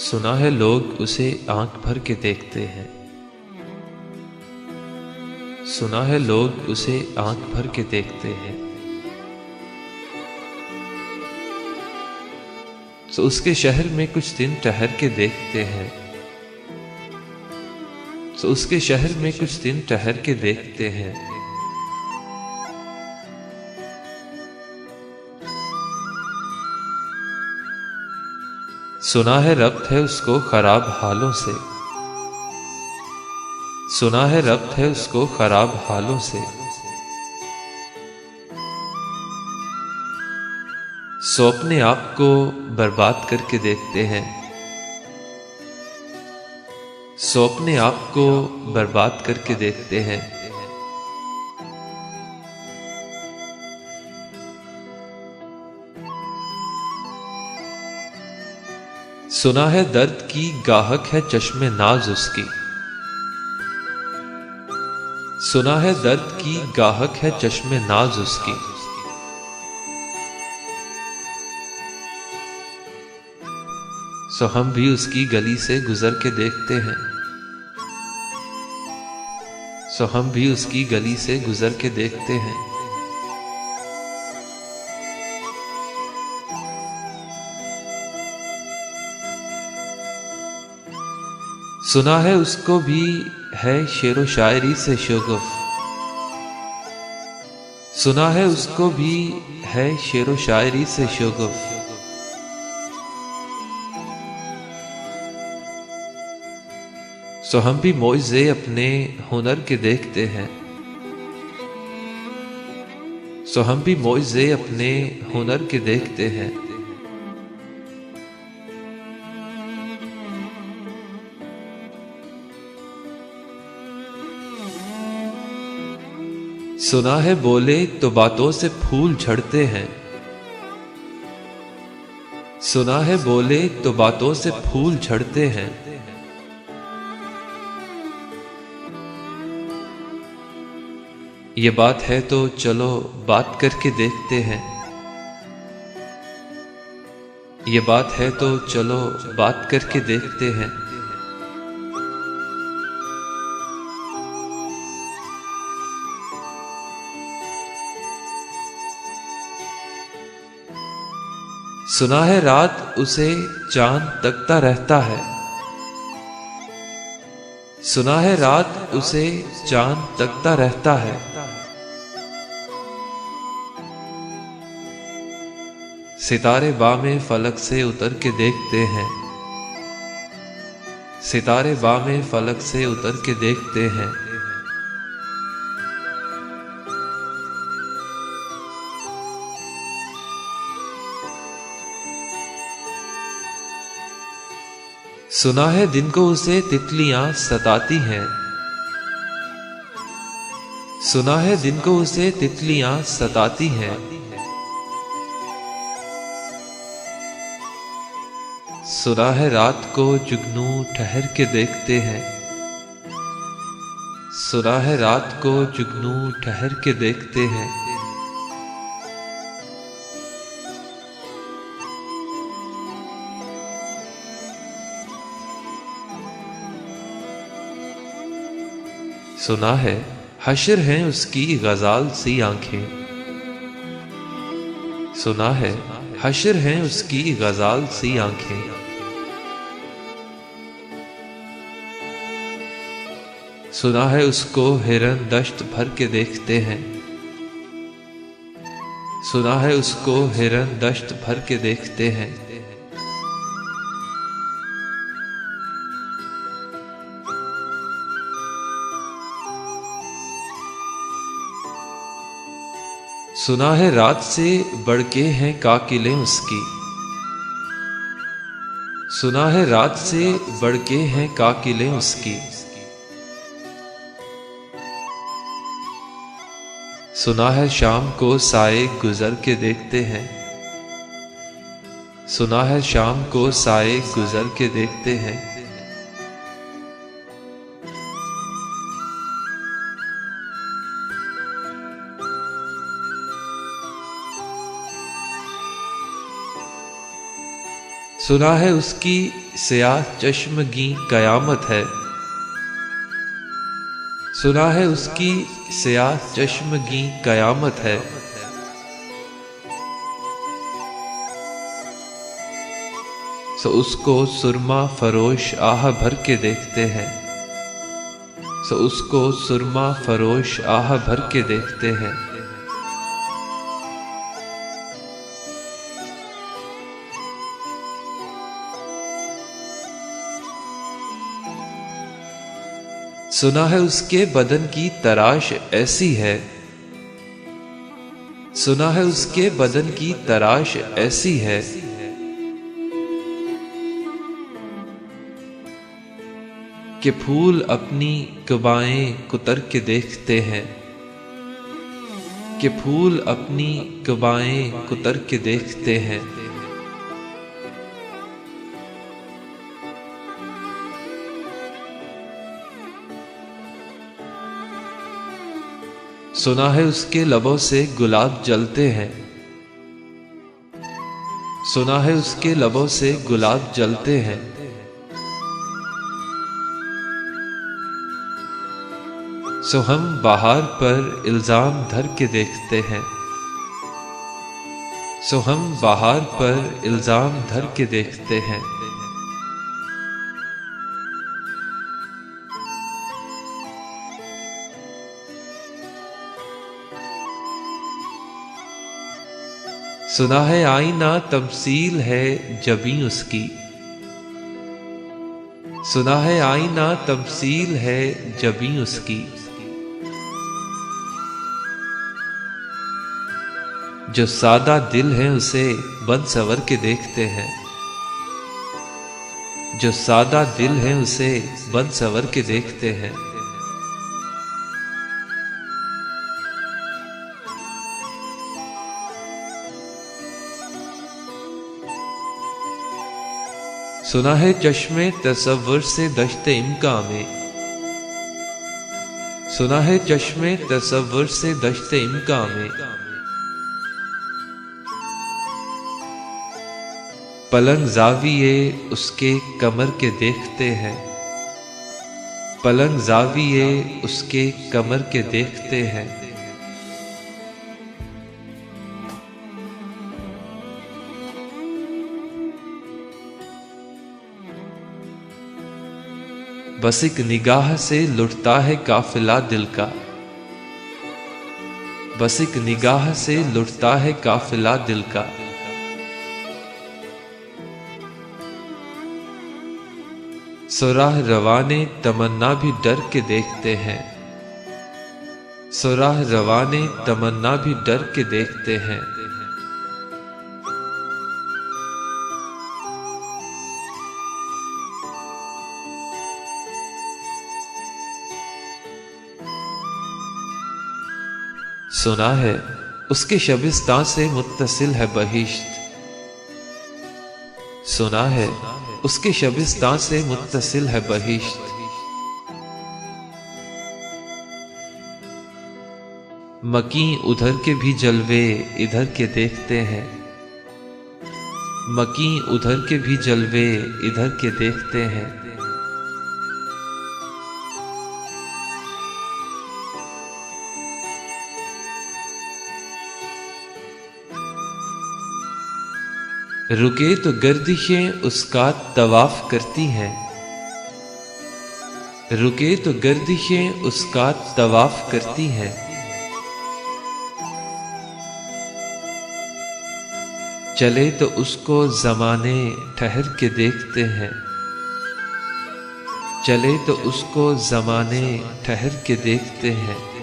सुना है लोग उसे आंख भर के देखते हैं। सुना है लोग उसे आंख भर के देखते हैं। तो उसके शहर में कुछ दिन ठहर के देखते हैं। तो उसके शहर में कुछ दिन ठहर के देखते हैं। सुना है रब्त है उसको खराब हालों से। सुना है रब्त है उसको खराब हालों से। सो अपने आप को बर्बाद करके देखते हैं। सो अपने आप को बर्बाद करके देखते हैं। सुना है दर्द की गाहक है चश्मे नाज उसकी। सुना है दर्द की गाहक है चश्मे नाज उसकी। सो हम भी उसकी गली से गुजर के देखते हैं। सो हम भी उसकी गली से गुजर के देखते हैं। सुना है उसको भी है शेरो शायरी से शोगफ। सुना है उसको भी है शेरो शायरी से शोगफ। सो हम भी मौजे अपने हुनर के देखते हैं। सो हम भी मौजे अपने हुनर के देखते हैं। सुना है बोले तो बातों से फूल झड़ते हैं। सुना है बोले तो बातों से फूल झड़ते हैं। ये बात है तो चलो बात करके देखते हैं। ये बात है तो चलो बात करके देखते हैं। सुना है रात उसे चांद तकता रहता है। सुना है रात उसे चांद तकता रहता है। सितारे बामे फलक से उतर के देखते हैं। सितारे बामे फलक से उतर के देखते हैं। सुना है दिन को उसे तितलियां सताती हैं। सुना है दिन को उसे तितलियां सताती हैं। सुना है रात को जुगनू ठहर के देखते हैं। सुना है रात को जुगनू ठहर के देखते हैं। सुना है हश्र हैं उसकी गजाल सी आंखें। सुना है हश्र हैं उसकी गजाल सी आंखें। सुना है उसको हिरन दश्त भर के देखते हैं। सुना है उसको हिरन दश्त भर के देखते हैं। सुना है रात से बढ़ के हैं काकिलें उसकी। सुना है रात से बढ़ के हैं काकिलें उसकी। सुना है शाम को साए गुजर के देखते हैं। सुना है शाम को साए गुजर के देखते हैं। सुना है उसकी स्याह चश्मगी कयामत है। सुना है उसकी स्याह चश्मगी कयामत है। सो उसको सुरमा फरोश आह भर के देखते हैं। सो उसको सुरमा फरोश आह भर के देखते हैं। सुना है उसके बदन की तराश ऐसी है। सुना है उसके बदन की तराश ऐसी है कि फूल अपनी कबाएं कुतर के देखते हैं। कि फूल अपनी कबाएं कुतर के देखते हैं। सुना है उसके लबों से गुलाब जलते हैं। सुना है उसके लबों से गुलाब जलते हैं। सो हम बहार पर इल्जाम धर के देखते हैं। सो हम बहार पर इल्जाम धर के देखते हैं। सुना है आईना तमसील है जबी उसकी। सुना है आईना तमसील है जबी उसकी। जो सादा दिल है उसे बन सवर के देखते हैं। जो सादा दिल है उसे बन सवर के देखते हैं। सुना है चश्मे तसव्वुर से दश्ते इम्का में। सुना है चश्मे तसव्वुर से दश्ते इम्का में। पलंग जाविये उसके कमर के देखते हैं। पलंग जाविये उसके कमर के देखते हैं। बस एक निगाह से लुटता है काफिला दिल का। बस एक निगाह से लुटता है काफिला दिल का। सुराह रवाने तमन्ना भी डर के देखते हैं। सुराह रवाने तमन्ना भी डर के देखते हैं। सुना है उसके शबिस्तान से मुत्तसिल है बहिश्त। सुना है उसके शबिस्तान से मुत्तसिल है बहिश्त। मकी उधर के भी जलवे इधर के देखते हैं। मकी उधर के भी जलवे इधर के देखते हैं। रुके तो गर्दिशें उसका तवाफ करती हैं। रुके तो गर्दिशें उसका तवाफ करती हैं। चले तो उसको ज़माने ठहर के देखते हैं। चले तो उसको ज़माने ठहर के देखते हैं।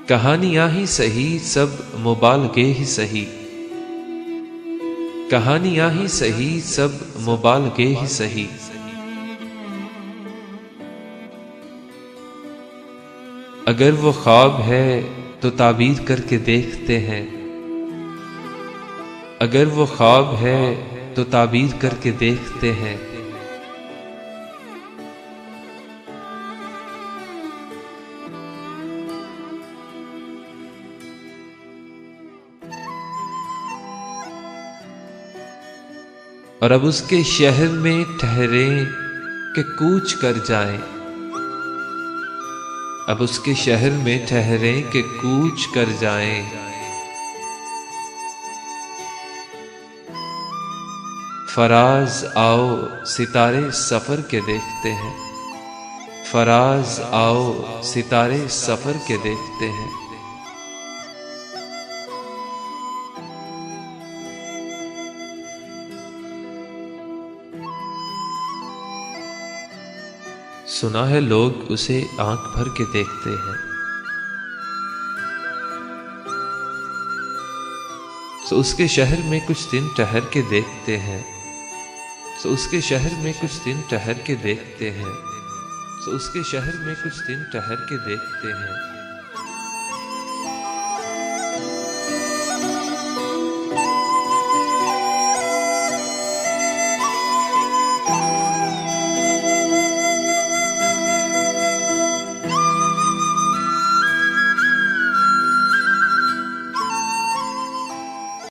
कहानियां ही सही सब मुबालगे ही सही। कहानियां ही सही सब मुबालगे ही सही। अगर वो ख्वाब है तो ताबीर करके देखते हैं। अगर वो ख्वाब है तो ताबीर करके देखते हैं। और अब उसके शहर में ठहरे कि कूच कर जाएं। अब उसके शहर में ठहरे कि कूच कर जाएं। फराज आओ सितारे सफर के देखते हैं। फराज आओ सितारे सफर के देखते हैं। सुना है लोग उसे आंख भर के देखते हैं। तो उसके शहर में कुछ दिन ठहर के देखते हैं। तो उसके शहर में कुछ दिन ठहर के देखते हैं। तो उसके शहर में कुछ दिन ठहर के देखते हैं।